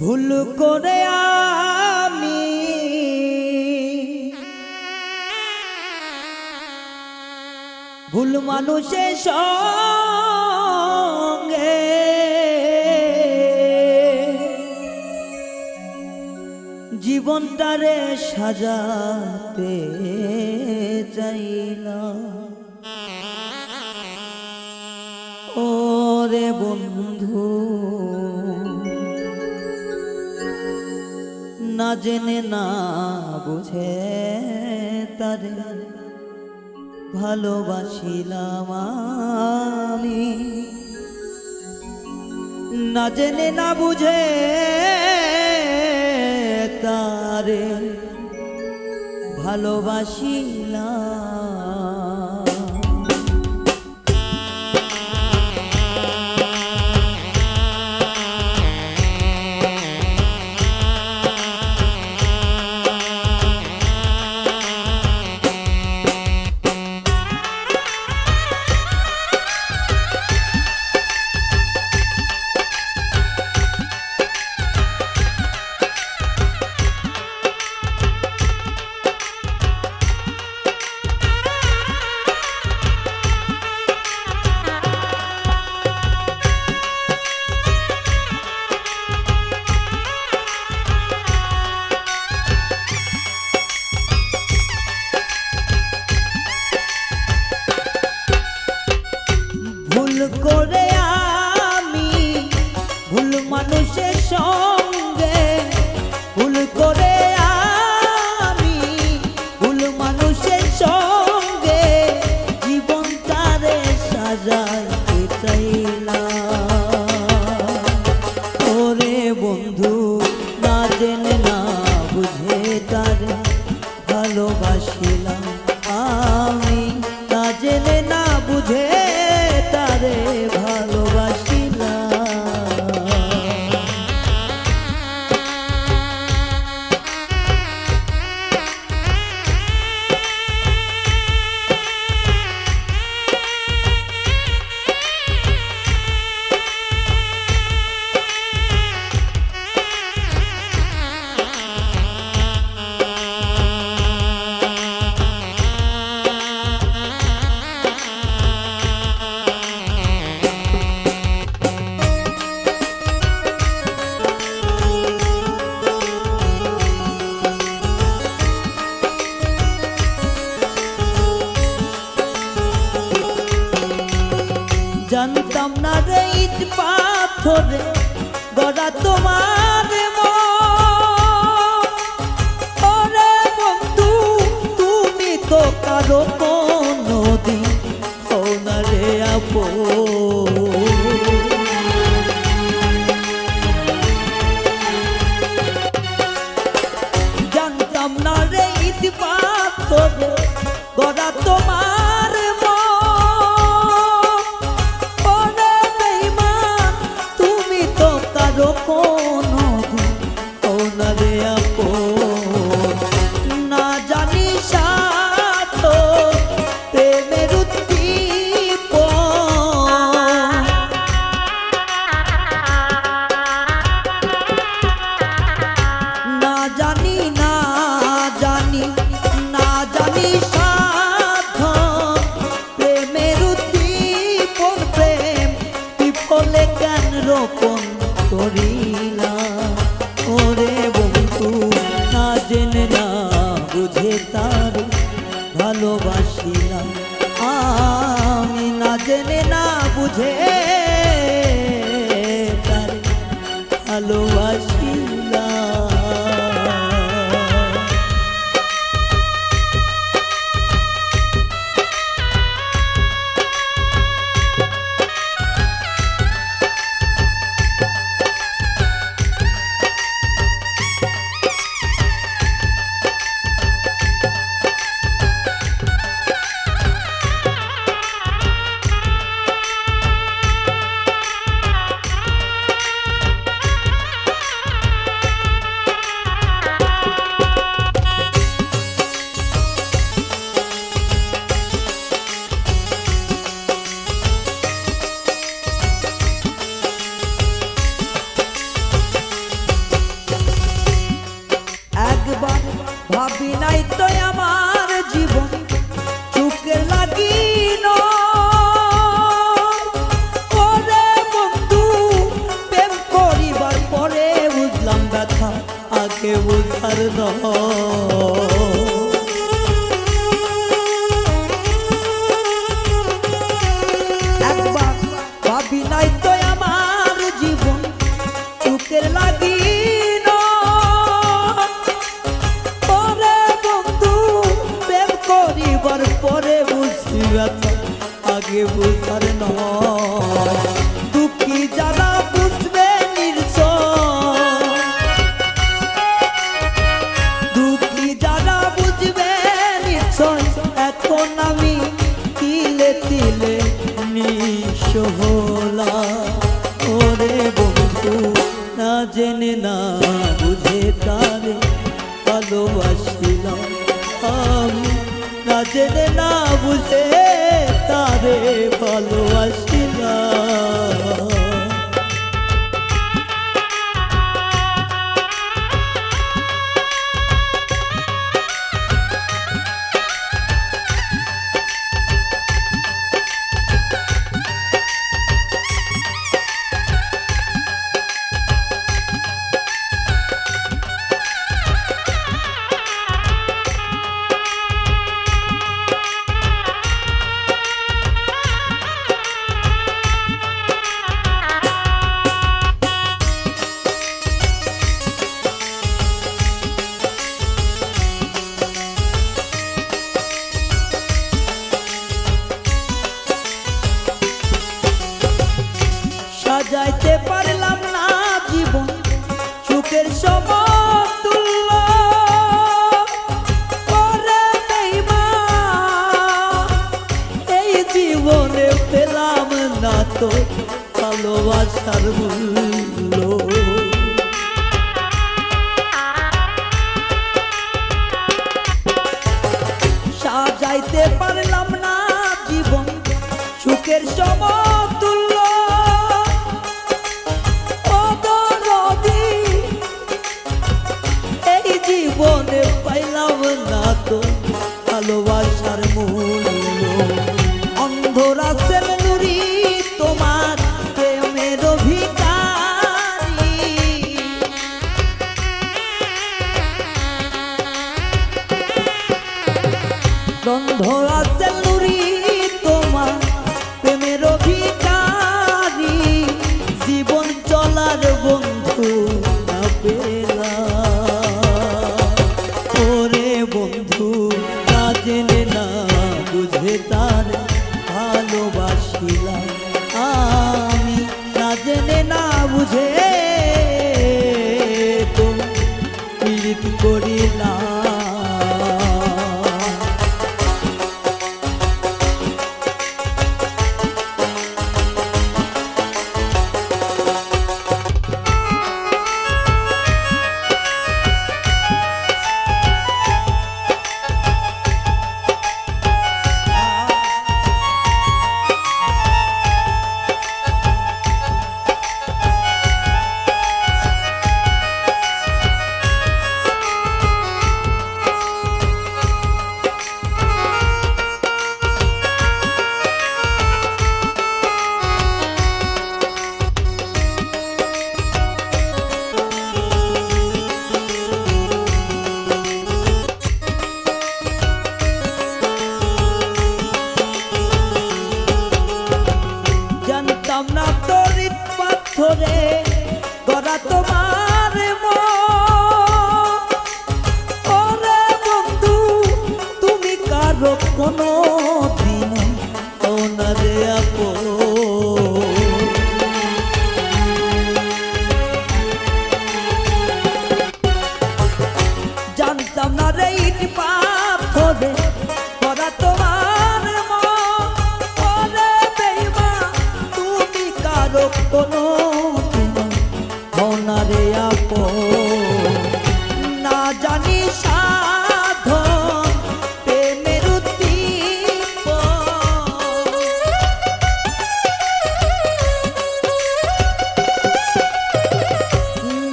ভুল করে আমি ভুল মানুষের সঙ্গে জীবনটারে সাজাতে চাইলাম। ওরে বন্ধু, না জেনে না বুঝে তারে ভালোবাসিলাম আমি, না জেনে না বুঝে তারে ভালোবাসিলাম। ভুল করে আমি ভুল মানুষের সঙ্গে, ভুল করে আমি ভুল মানুষের সঙ্গে জীবনটারে সাজাইতে চাইলাম। ওরে বন্ধু, না জেনে না বুঝে তারে ভালোবাসিলাম আমি, না জেনে না বুঝে তারে ভালোবাসিলাম। জানতাম না রে ইট পাথরে গড়া তোমার মন। ওরে বন্ধু, তুমি তো কারো কোনোদিন হও না রে আপন। জানতাম না রে ইট পাথরে গড়া তোমার মন। না জানি সাথ প্রেমের উদ্দীপন, না জানি না জানি না জানি সাধ প্রেমের উদ্দীপন। প্রেম বিফলে জ্ঞান রোপণ করিলাম। ওরে বন্ধু, না জেনে না বুঝে তারে ভালোবাসিলাম আমি, না জেনে না বুঝে তারে ভালোবাসিলাম। আর একবার ভাবি নাই তো আমার জীবন সুখের লাগি পরে বন্ধু প্রেম করিবার পরে বুঝি ব্যথা আগে বুঝার নয় দুঃখী যারা বুঝবে দুঃখী যারা বুঝবে নিশ্চয় এখন আমি তিলে তিলে নিঃস্ব হলাম ওরে বন্ধু না জেনে না বুঝে তারে ভালোবাসিলাম আমি না জেনে না বুঝে তারে ভালোবাসিলাম সাজাইতে পারলাম না জীবন সুখের সমতুল্য পরে এই জীবনে পেলাম না তো ভালোবাসার মূল্য সাজাইতে পারলাম না জীবন সুখের সমতুল্য জীবনে পাইলাম না তো ভালোবাসার মূল্য অন্ধরাসের নুরি তোমার প্রেমের ভিখারি অন্ধরাসের নুরি তোমার প্রেমের ভিখারি জীবন চলার বন্ধু না পেলাম বন্ধু না জেনে না বুঝে তার ভালোবাসিলাম আমি না জেনে না বুঝে তো পীড়িত করিলাম না তরিত পাথরে গড়া তোমার ওরে বন্ধু তুমি কারো কোনো দিন ওনারে আপো জানতাম না রে ইট পাথরে গড়া তোমার কোনো মনারে আপো না জানি সাধন প্রেমের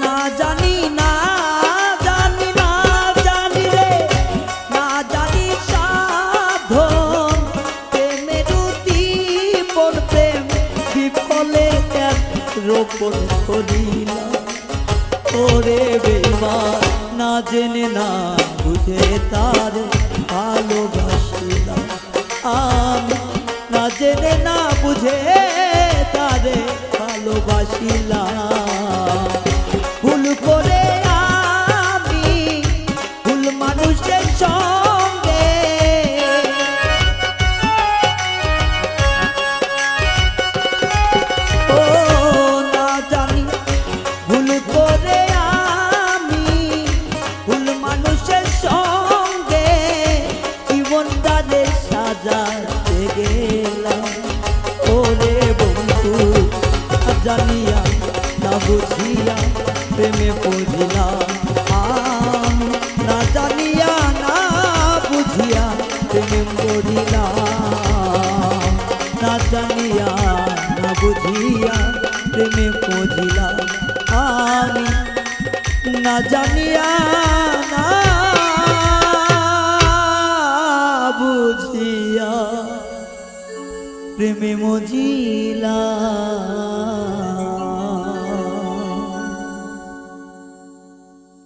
না জানি না জানি না জানি রে না জানি সাধন প্রেমের প্রেম বিফলে রোপণ করিলাম ওরে বেঈমান না জেনে না বুঝে তারে ভালোবাসিলাম আমি না জেনে না বুঝে তারে ভালোবাসিলাম ভুল করে আমি ভুল মানুষের সঙ্গে ও না জানি ভুল করে আমি ভুল মানুষের সঙ্গে জীবনটারে সাজাতে গেলাম ওরে বন্ধু জানিয়া না বুঝিয়া প্রেমে পড়িলাম আমি না জানিয়া না বুঝিয়া প্রেমে পড়িলাম না জানিয়া না বুঝিয়া প্রেমে পড়িলাম আমি না জানিয়া না বুঝিয়া প্রেমে মজিলা।